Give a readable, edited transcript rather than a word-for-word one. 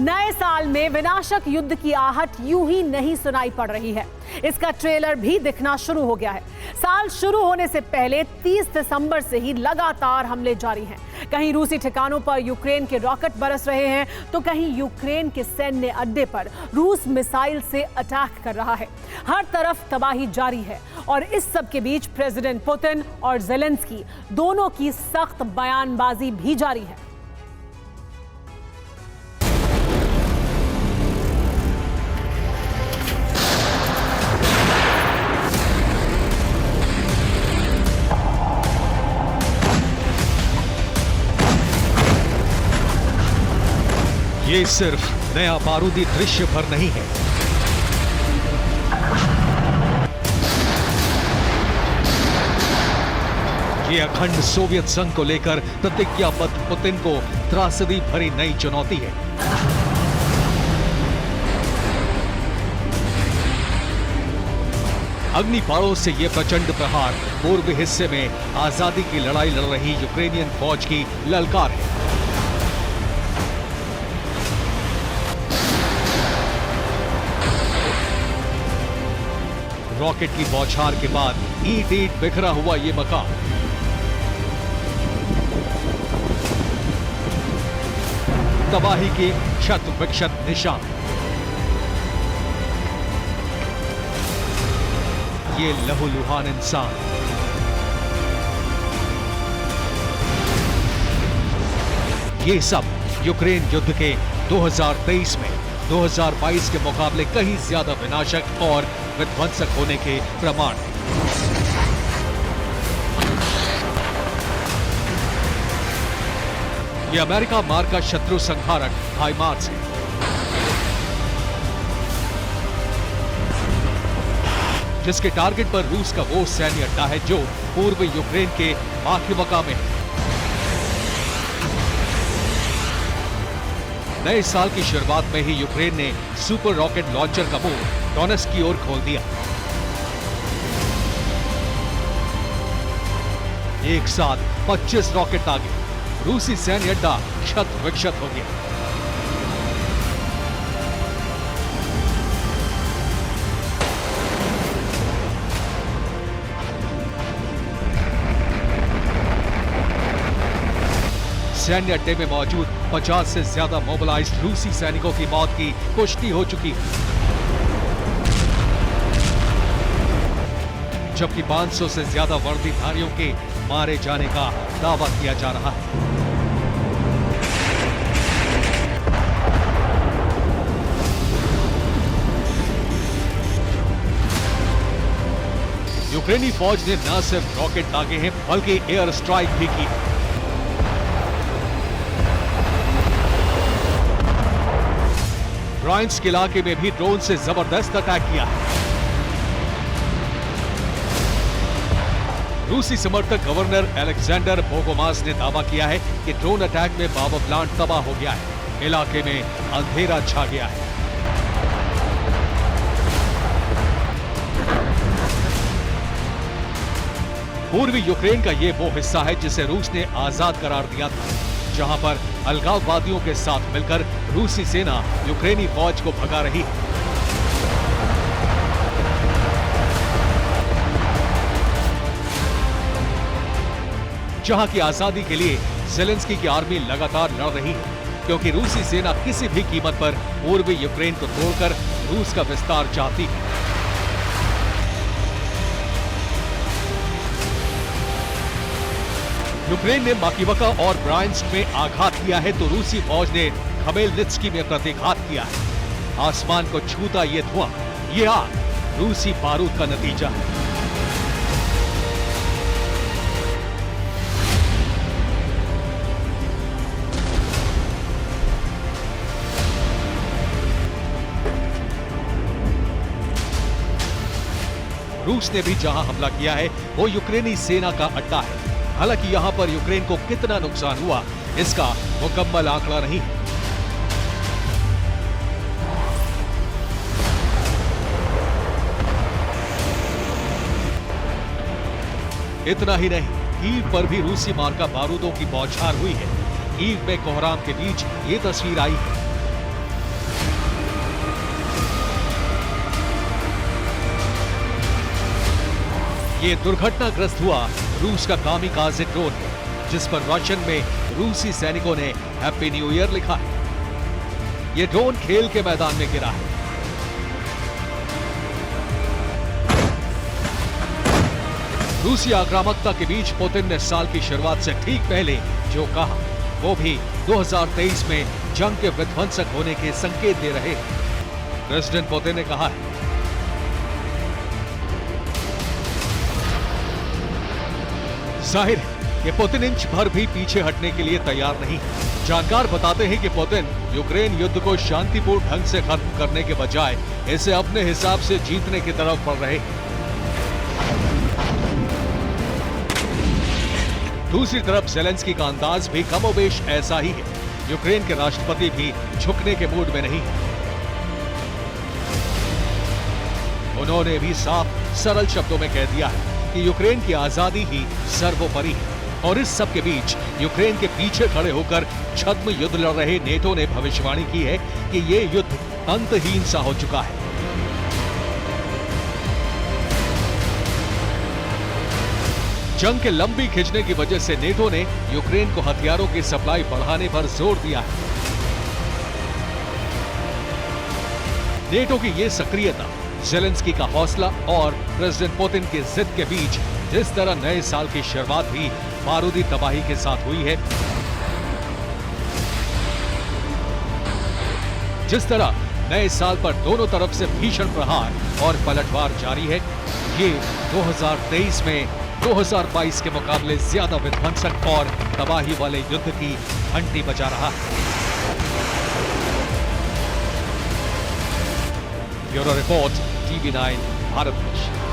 नए साल में विनाशक युद्ध की आहट यूं ही नहीं सुनाई पड़ रही है। इसका ट्रेलर भी दिखना शुरू हो गया है। साल शुरू होने से पहले 30 दिसंबर से ही लगातार हमले जारी हैं। कहीं रूसी ठिकानों पर यूक्रेन के रॉकेट बरस रहे हैं तो कहीं यूक्रेन के सैन्य अड्डे पर रूस मिसाइल से अटैक कर रहा है। हर तरफ तबाही जारी है और इस सब के बीच प्रेसिडेंट पुतिन और ज़ेलेंस्की दोनों की सख्त बयानबाजी भी जारी है। ये सिर्फ नया बारूदी दृश्य भर नहीं है, ये अखंड सोवियत संघ को लेकर प्रतिज्ञाबद्ध पुतिन को त्रासदी भरी नई चुनौती है। अग्निबाणों से ये प्रचंड प्रहार पूर्वी हिस्से में आजादी की लड़ाई लड़ रही यूक्रेनियन फौज की ललकार है। रॉकेट की बौछार के बाद ईंट ईंट बिखरा हुआ ये मकान, तबाही के क्षत विक्षत निशान, ये लहूलुहान इंसान, ये सब यूक्रेन युद्ध के 2023 में 2022 के मुकाबले कहीं ज्यादा विनाशक और विध्वंसक होने के प्रमाण हैं। यह अमेरिका मार्ग का शत्रु संहारक हाइमार्स है। जिसके टारगेट पर रूस का वो सैन्य अड्डा है जो पूर्व यूक्रेन के माखिवका में है। नए साल की शुरुआत में ही यूक्रेन ने सुपर रॉकेट लॉन्चर का मुंह डोनेट्स्क की ओर खोल दिया। एक साथ 25 रॉकेट आगे रूसी सैन्य अड्डा क्षत विक्षत हो गया। सैन्य अड्डे में मौजूद 50 से ज्यादा मोबिलाइज्ड रूसी सैनिकों की मौत की पुष्टि हो चुकी है, जबकि 500 से ज्यादा वर्दीधारियों के मारे जाने का दावा किया जा रहा है। यूक्रेनी फौज ने न सिर्फ रॉकेट दागे हैं बल्कि एयर स्ट्राइक भी की है। ब्रायंस्क इलाके में भी ड्रोन से जबरदस्त अटैक किया है। रूसी समर्थक गवर्नर अलेक्जेंडर बोगोमास ने दावा किया है कि ड्रोन अटैक में पावर प्लांट तबाह हो गया है। इलाके में अंधेरा छा गया है। पूर्वी यूक्रेन का यह वो हिस्सा है जिसे रूस ने आजाद करार दिया था, जहां पर अलगाववादियों के साथ मिलकर रूसी सेना यूक्रेनी फौज को भगा रही है। जहां की आजादी के लिए ज़ेलेंस्की की आर्मी लगातार लड़ रही है, क्योंकि रूसी सेना किसी भी कीमत पर पूर्वी यूक्रेन को तोड़कर रूस का विस्तार चाहती है। यूक्रेन ने माकिवका और ब्रायंस्क में आघात किया है तो रूसी फौज ने खमेलनित्स्की में प्रतिघात किया है। आसमान को छूता ये धुआं, ये आग रूसी बारूद का नतीजा है। रूस ने भी जहां हमला किया है वो यूक्रेनी सेना का अड्डा है। हालांकि यहां पर यूक्रेन को कितना नुकसान हुआ इसका मुकम्मल आंकड़ा नहीं है। इतना ही नहीं, कीव पर भी रूसी मार्का बारूदों की बौछार हुई है। कीव में कोहराम के बीच ये तस्वीर आई है। ये दुर्घटनाग्रस्त हुआ रूस का कामिकाज़े ड्रोन, जिस पर रशियन में रूसी सैनिकों ने हैप्पी न्यू ईयर लिखा है। ये ड्रोन खेल के मैदान में गिरा है। रूसी आक्रामकता के बीच पुतिन ने साल की शुरुआत से ठीक पहले जो कहा, वो भी 2023 में जंग के विध्वंसक होने के संकेत दे रहे हैं। प्रेसिडेंट पुतिन ने कहा है, जाहिर है कि पुतिन इंच भर भी पीछे हटने के लिए तैयार नहीं। जानकार बताते हैं कि पुतिन यूक्रेन युद्ध को शांतिपूर्ण ढंग से खत्म करने के बजाय इसे अपने हिसाब से जीतने की तरफ बढ़ रहे हैं। दूसरी तरफ ज़ेलेंस्की का अंदाज भी कमोबेश ऐसा ही है। यूक्रेन के राष्ट्रपति भी झुकने के मूड में नहीं। उन्होंने भी साफ सरल शब्दों में कह दिया है कि यूक्रेन की आजादी ही सर्वोपरि है। और इस सब के बीच यूक्रेन के पीछे खड़े होकर छद्म युद्ध लड़ रहे नेटो ने भविष्यवाणी की है कि ये युद्ध अंतहीन सा हो चुका है। जंग के लंबी खिंचने की वजह से नेटो ने यूक्रेन को हथियारों की सप्लाई बढ़ाने पर जोर दिया है। नेटो की ये सक्रियता, ज़ेलेंस्की का हौसला और प्रेसिडेंट पुतिन की जिद के बीच जिस तरह नए साल की शुरुआत भी बारूदी तबाही के साथ हुई है, जिस तरह नए साल पर दोनों तरफ से भीषण प्रहार और पलटवार जारी है, ये 2023 में 2022 के मुकाबले ज्यादा विध्वंसक और तबाही वाले युद्ध की घंटी बजा रहा है। Bureau report, TV9 Bharatvarsh.